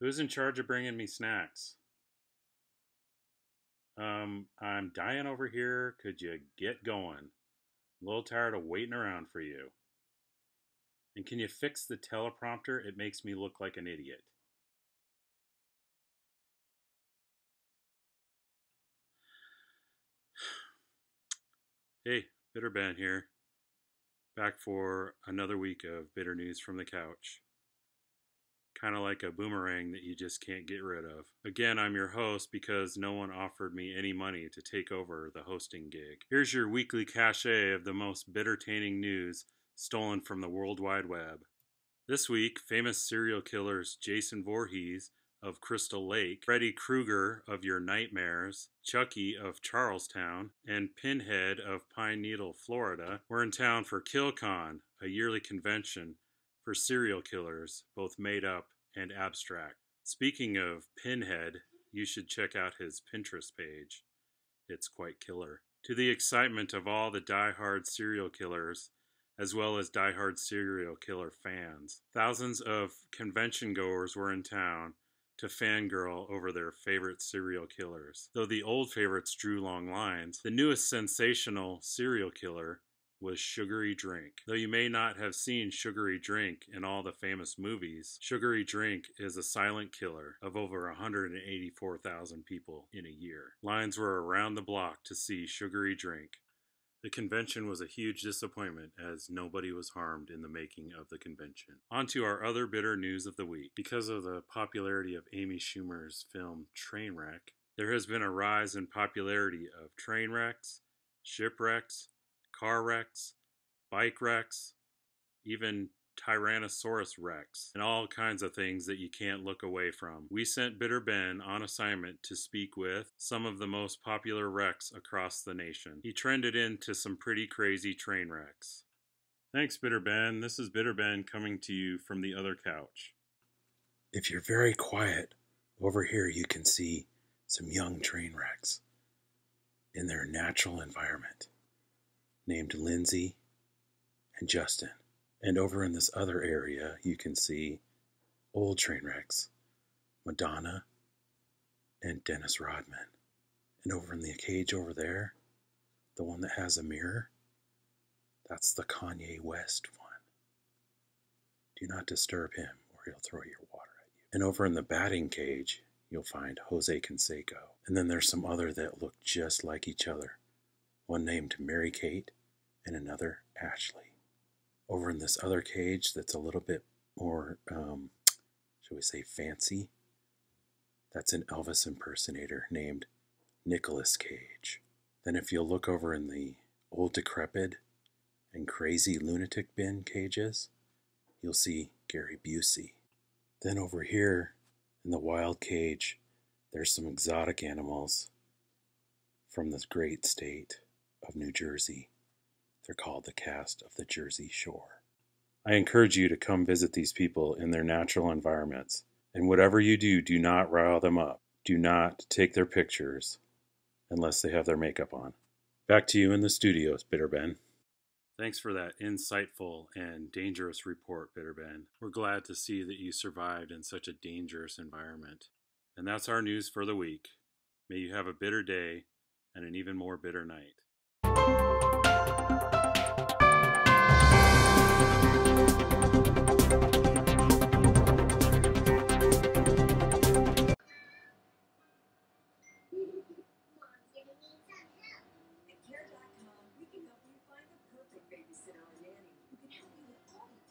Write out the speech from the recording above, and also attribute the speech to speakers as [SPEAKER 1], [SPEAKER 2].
[SPEAKER 1] Who's in charge of bringing me snacks? I'm dying over here. Could you get going? I'm a little tired of waiting around for you. And can you fix the teleprompter? It makes me look like an idiot. Hey, Bitter Ben here. Back for another week of bitter news from the couch. Kind of like a boomerang that you just can't get rid of. Again, I'm your host because no one offered me any money to take over the hosting gig. Here's your weekly cachet of the most bittertaining news stolen from the World Wide Web. This week, famous serial killers Jason Voorhees of Crystal Lake, Freddy Krueger of Your Nightmares, Chucky of Charlestown, and Pinhead of Pine Needle, Florida, were in town for KillCon, a yearly convention for serial killers, both made up and abstract. Speaking of Pinhead, you should check out his Pinterest page. It's quite killer. To the excitement of all the die-hard serial killers, as well as die-hard serial killer fans, thousands of convention goers were in town to fangirl over their favorite serial killers. Though the old favorites drew long lines, the newest sensational serial killer was Sugary Drink. Though you may not have seen Sugary Drink in all the famous movies, Sugary Drink is a silent killer of over 184,000 people in a year. Lines were around the block to see Sugary Drink. The convention was a huge disappointment as nobody was harmed in the making of the convention. On to our other bitter news of the week. Because of the popularity of Amy Schumer's film Trainwreck, there has been a rise in popularity of train wrecks, shipwrecks, car wrecks, bike wrecks, even Tyrannosaurus Rex, and all kinds of things that you can't look away from. We sent Bitter Ben on assignment to speak with some of the most popular wrecks across the nation. He trended into some pretty crazy train wrecks. Thanks, Bitter Ben. This is Bitter Ben coming to you from the other couch.
[SPEAKER 2] If you're very quiet, over here you can see some young train wrecks in their natural environment, named Lindsay and Justin. And over in this other area, you can see old train wrecks, Madonna and Dennis Rodman. And over in the cage over there, the one that has a mirror, that's the Kanye West one. Do not disturb him or he'll throw your water at you. And over in the batting cage, you'll find Jose Canseco. And then there's some other that look just like each other. One named Mary Kate and another Ashley. Over in this other cage that's a little bit more, shall we say, fancy, that's an Elvis impersonator named Nicolas Cage. Then if you'll look over in the old decrepit and crazy lunatic bin cages, you'll see Gary Busey. Then over here in the wild cage, there's some exotic animals from the great state of New Jersey. They're called the cast of the Jersey Shore. I encourage you to come visit these people in their natural environments. And whatever you do, do not rile them up. Do not take their pictures unless they have their makeup on. Back to you in the studios, Bitter Ben.
[SPEAKER 1] Thanks for that insightful and dangerous report, Bitter Ben. We're glad to see that you survived in such a dangerous environment. And that's our news for the week. May you have a bitter day and an even more bitter night.